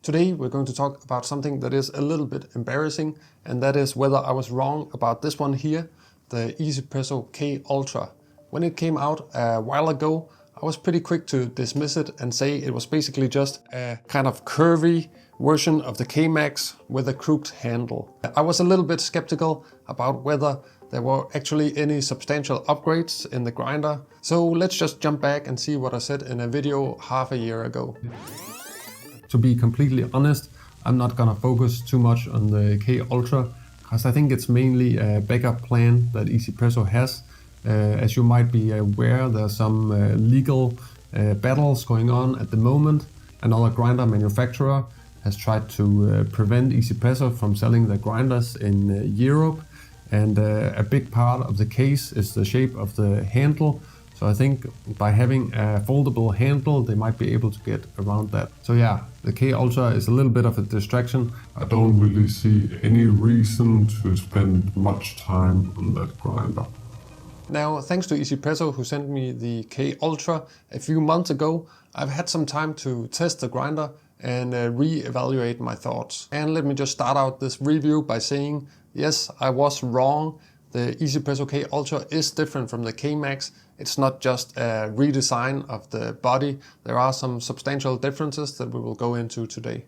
Today we're going to talk about something that is a little bit embarrassing, and that is whether I was wrong about this one here, the 1Zpresso K Ultra. When it came out a while ago, I was pretty quick to dismiss it and say it was basically just a kind of curvy version of the K-Max with a crooked handle. I was a little bit skeptical about whether there were actually any substantial upgrades in the grinder. So let's just jump back and see what I said in a video half a year ago. To be completely honest, I'm not gonna focus too much on the K Ultra because I think it's mainly a backup plan that 1Zpresso has. As you might be aware, there's some legal battles going on at the moment. Another grinder manufacturer has tried to prevent 1Zpresso from selling their grinders in Europe, and a big part of the case is the shape of the handle. So I think by having a foldable handle, they might be able to get around that. So yeah, the K Ultra is a little bit of a distraction. I don't really see any reason to spend much time on that grinder. Now, thanks to 1Zpresso who sent me the K Ultra a few months ago, I've had some time to test the grinder and re-evaluate my thoughts. And let me just start out this review by saying, yes, I was wrong. The 1Zpresso K Ultra is different from the K-Max. It's not just a redesign of the body. There are some substantial differences that we will go into today.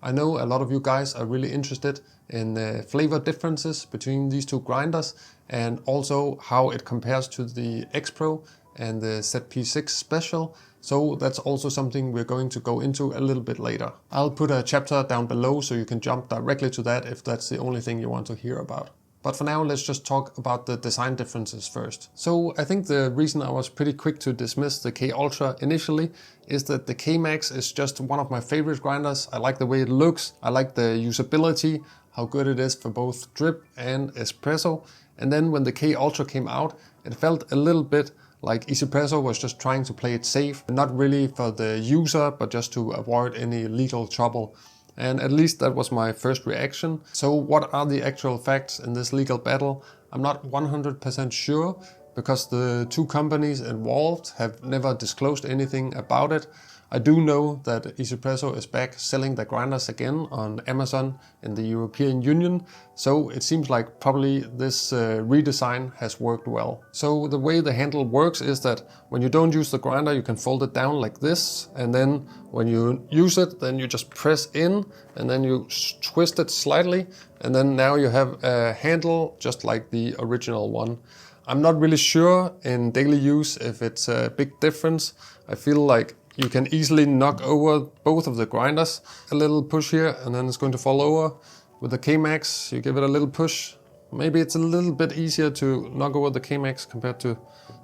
I know a lot of you guys are really interested in the flavor differences between these two grinders and also how it compares to the X-Pro and the ZP6 Special. So that's also something we're going to go into a little bit later. I'll put a chapter down below so you can jump directly to that if that's the only thing you want to hear about. But for now, let's just talk about the design differences first. So I think the reason I was pretty quick to dismiss the K Ultra initially is that the K-Max is just one of my favorite grinders. I like the way it looks, I like the usability, how good it is for both drip and espresso. And then when the K Ultra came out, it felt a little bit like 1Zpresso was just trying to play it safe, not really for the user, but just to avoid any legal trouble. And at least that was my first reaction. So what are the actual facts in this legal battle? I'm not 100% sure because the two companies involved have never disclosed anything about it. I do know that 1Zpresso is back selling the grinders again on Amazon in the European Union. So it seems like probably this redesign has worked well. So the way the handle works is that when you don't use the grinder, you can fold it down like this. And then when you use it, then you just press in and then you twist it slightly. And then now you have a handle just like the original one. I'm not really sure in daily use if it's a big difference. I feel like you can easily knock over both of the grinders. A little push here and then it's going to fall over. With the K-Max, you give it a little push. Maybe it's a little bit easier to knock over the K-Max compared to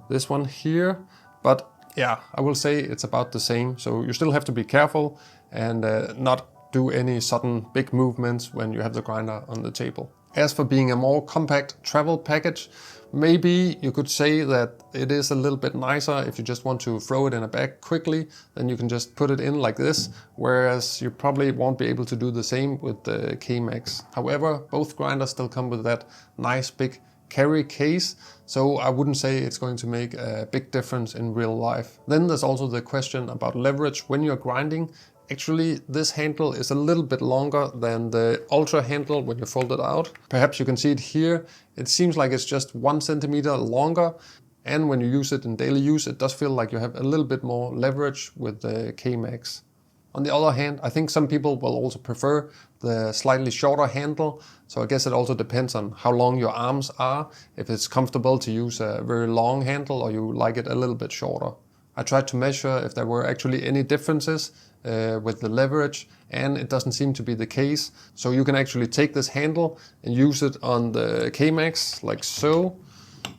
this one here. But yeah, I will say it's about the same. So you still have to be careful and not do any sudden big movements when you have the grinder on the table. As for being a more compact travel package, maybe you could say that it is a little bit nicer if you just want to throw it in a bag quickly, then you can just put it in like this, whereas you probably won't be able to do the same with the K-Max. However, both grinders still come with that nice big carry case, so I wouldn't say it's going to make a big difference in real life. Then there's also the question about leverage when you're grinding. Actually, this handle is a little bit longer than the Ultra handle when you fold it out. Perhaps you can see it here. It seems like it's just 1 centimeter longer. And when you use it in daily use, it does feel like you have a little bit more leverage with the K-Max. On the other hand, I think some people will also prefer the slightly shorter handle. So I guess it also depends on how long your arms are. If it's comfortable to use a very long handle or you like it a little bit shorter. I tried to measure if there were actually any differences with the leverage, and it doesn't seem to be the case. So you can actually take this handle and use it on the K-Max like so.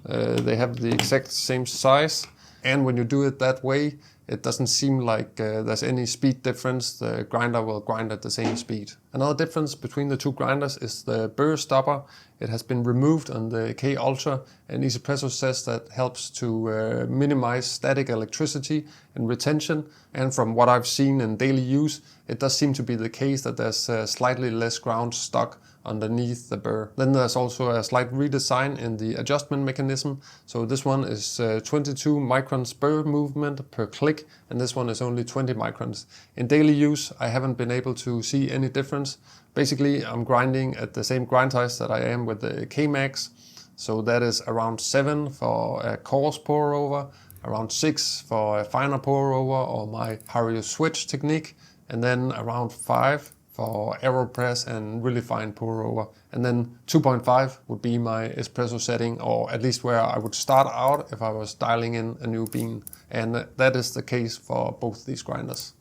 They have the exact same size, and when you do it that way, it doesn't seem like there's any speed difference. The grinder will grind at the same speed. Another difference between the two grinders is the BREW stopper. It has been removed on the K Ultra, and 1Zpresso says that helps to minimize static electricity and retention. And from what I've seen in daily use, it does seem to be the case that there's slightly less ground stuck underneath the burr. Then there's also a slight redesign in the adjustment mechanism. So this one is 22 microns burr movement per click, and this one is only 20 microns. In daily use, I haven't been able to see any difference. Basically, I'm grinding at the same grind size that I am with the K-Max. So that is around 7 for a coarse pour over, around 6 for a finer pour over or my Hario switch technique, and then around 5 for AeroPress and really fine pour over. And then 2.5 would be my espresso setting, or at least where I would start out if I was dialing in a new bean. And that is the case for both these grinders.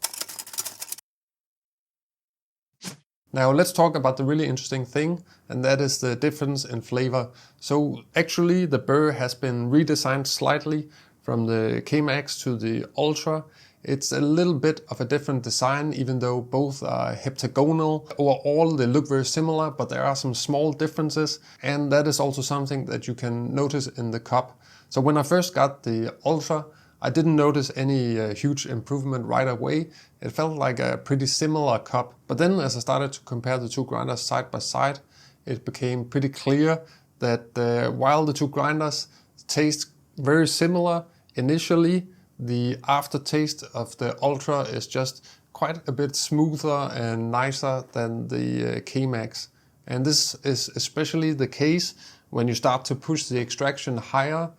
Now let's talk about the really interesting thing, and that is the difference in flavor. So actually the burr has been redesigned slightly from the K-Max to the Ultra. It's a little bit of a different design, even though both are heptagonal. Overall they look very similar, but there are some small differences, and that is also something that you can notice in the cup. So when I first got the Ultra, I didn't notice any huge improvement right away. It felt like a pretty similar cup. But then as I started to compare the two grinders side by side, it became pretty clear that while the two grinders taste very similar initially, the aftertaste of the Ultra is just quite a bit smoother and nicer than the K-Max. And this is especially the case when you start to push the extraction higher.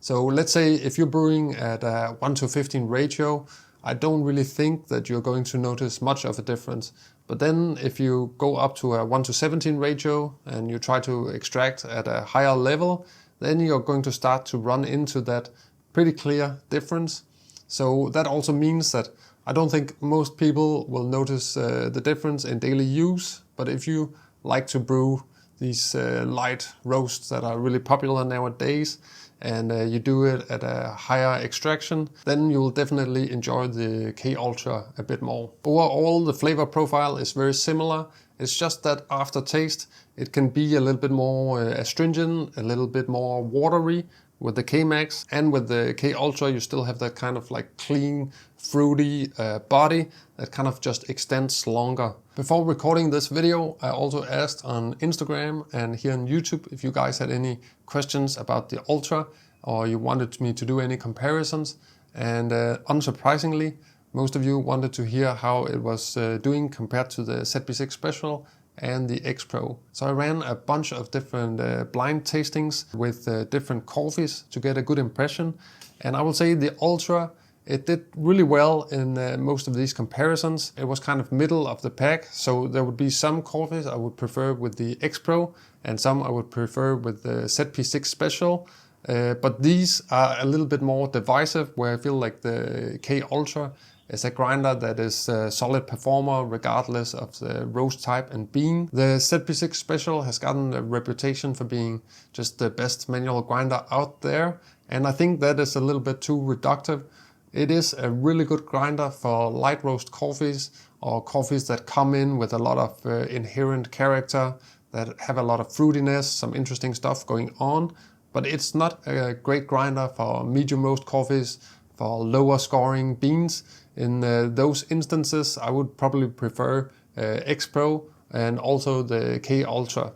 So let's say if you're brewing at a 1:15 ratio, I don't really think that you're going to notice much of a difference. But then if you go up to a 1:17 ratio and you try to extract at a higher level, then you're going to start to run into that pretty clear difference. So that also means that I don't think most people will notice the difference in daily use. But if you like to brew these light roasts that are really popular nowadays, and you do it at a higher extraction, then you will definitely enjoy the K Ultra a bit more. Overall, the flavor profile is very similar. It's just that aftertaste, it can be a little bit more astringent, a little bit more watery with the K-Max, and with the K Ultra you still have that kind of like clean, fruity body that kind of just extends longer. Before recording this video, I also asked on Instagram and here on YouTube if you guys had any questions about the Ultra or you wanted me to do any comparisons, and unsurprisingly, most of you wanted to hear how it was doing compared to the ZP6 Special and the X-Pro. So I ran a bunch of different blind tastings with different coffees to get a good impression, and I will say the Ultra, it did really well in most of these comparisons. It was kind of middle of the pack, so there would be some coffees I would prefer with the X-Pro and some I would prefer with the ZP6 Special. But these are a little bit more divisive, where I feel like the K Ultra is a grinder that is a solid performer regardless of the roast type and bean. The ZP6 Special has gotten a reputation for being just the best manual grinder out there, and I think that is a little bit too reductive. It is a really good grinder for light roast coffees or coffees that come in with a lot of inherent character, that have a lot of fruitiness, some interesting stuff going on. But it's not a great grinder for medium roast coffees, for lower scoring beans. In those instances, I would probably prefer X-Pro and also the K Ultra.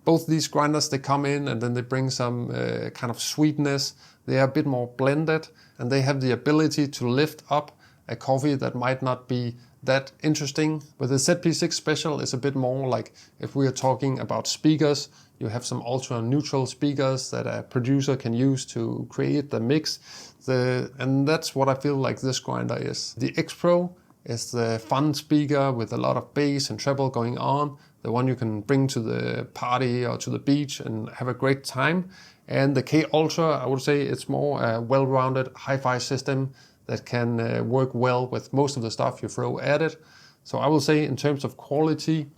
Both these grinders, they come in and then they bring some kind of sweetness. They are a bit more blended and they have the ability to lift up a coffee that might not be that interesting. With the ZP6 Special, it's a bit more like if we are talking about speakers, you have some ultra neutral speakers that a producer can use to create the mix. And that's what I feel like this grinder is. The X-Pro is the fun speaker with a lot of bass and treble going on, the one you can bring to the party or to the beach and have a great time. And the K Ultra, I would say it's more a well-rounded hi-fi system that can work well with most of the stuff you throw at it. So I will say in terms of quality,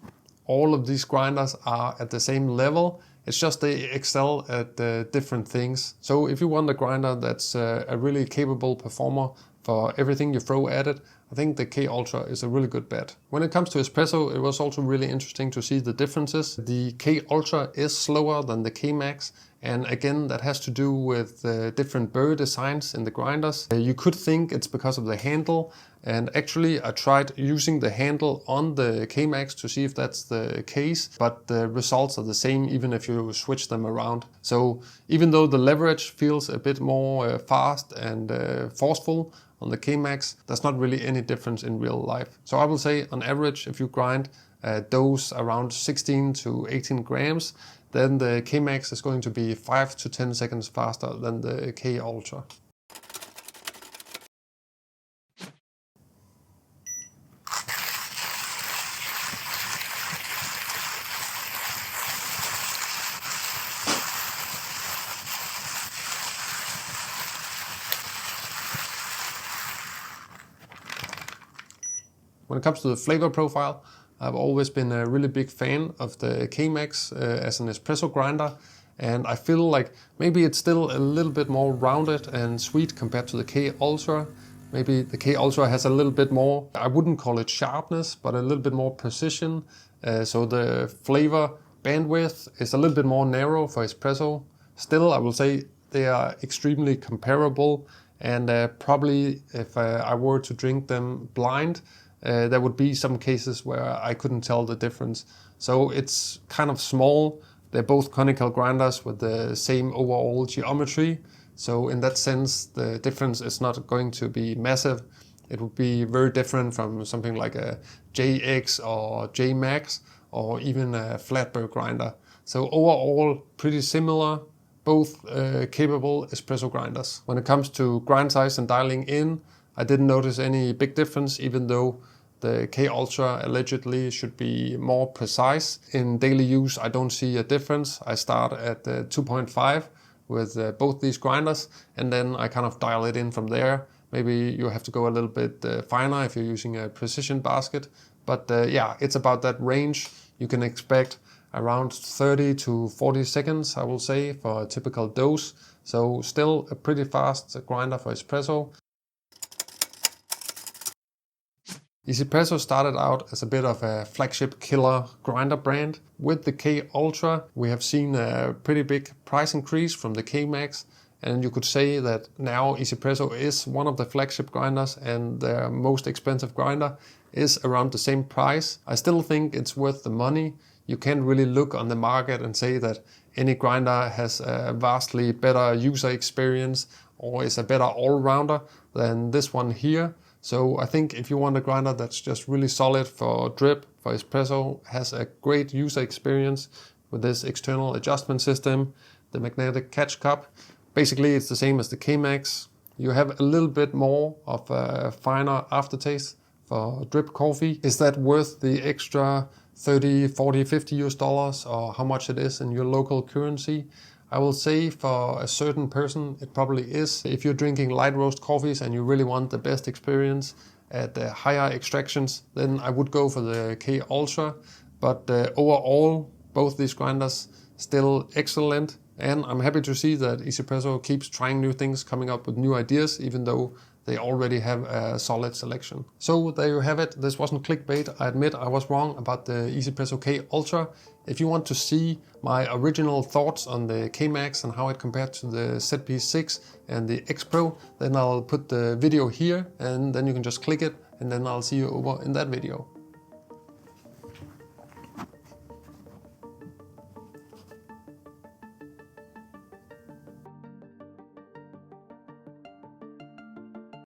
all of these grinders are at the same level. It's just they excel at different things. So if you want a grinder that's a really capable performer for everything you throw at it, I think the K Ultra is a really good bet. When it comes to espresso, it was also really interesting to see the differences. The K Ultra is slower than the K Max, And again, that has to do with different burr designs in the grinders. You could think it's because of the handle, and actually I tried using the handle on the K-Max to see if that's the case, but the results are the same even if you switch them around. So even though the leverage feels a bit more fast and forceful on the K-Max, there's not really any difference in real life. So I will say on average, if you grind doughs around 16 to 18 grams, then the K-Max is going to be 5 to 10 seconds faster than the K Ultra. When it comes to the flavor profile, I've always been a really big fan of the K-Max as an espresso grinder, and I feel like maybe it's still a little bit more rounded and sweet compared to the K Ultra. Maybe the K Ultra has a little bit more, I wouldn't call it sharpness, but a little bit more precision. So the flavor bandwidth is a little bit more narrow for espresso. Still, I will say they are extremely comparable, and probably if I were to drink them blind, there would be some cases where I couldn't tell the difference. So it's kind of small. They're both conical grinders with the same overall geometry. So in that sense, the difference is not going to be massive. It would be very different from something like a JX or JMax or even a flat burr grinder. So overall, pretty similar, both capable espresso grinders. When it comes to grind size and dialing in, I didn't notice any big difference, even though the K Ultra allegedly should be more precise. In daily use, I don't see a difference. I start at 2.5 with both these grinders, and then I kind of dial it in from there. Maybe you have to go a little bit finer if you're using a precision basket. But yeah, it's about that range. You can expect around 30 to 40 seconds, I will say, for a typical dose. So still a pretty fast grinder for espresso. 1Zpresso started out as a bit of a flagship killer grinder brand. With the K Ultra, we have seen a pretty big price increase from the K-Max, and you could say that now 1Zpresso is one of the flagship grinders, and their most expensive grinder is around the same price. I still think it's worth the money. You can't really look on the market and say that any grinder has a vastly better user experience or is a better all-rounder than this one here. So I think if you want a grinder that's just really solid for drip, for espresso, has a great user experience with this external adjustment system, the magnetic catch cup. Basically it's the same as the K-Max. You have a little bit more of a finer aftertaste for drip coffee. Is that worth the extra 30, 40, 50 US dollars, or how much it is in your local currency? I will say for a certain person it probably is. If you're drinking light roast coffees and you really want the best experience at the higher extractions, then I would go for the K Ultra. But overall, both these grinders still excellent. And I'm happy to see that 1Zpresso keeps trying new things, coming up with new ideas, even though they already have a solid selection. So there you have it. This wasn't clickbait. I admit I was wrong about the 1Zpresso K Ultra. If you want to see my original thoughts on the K-Max and how it compared to the ZP6 and the X-Pro, then I'll put the video here, and then you can just click it, and then I'll see you over in that video.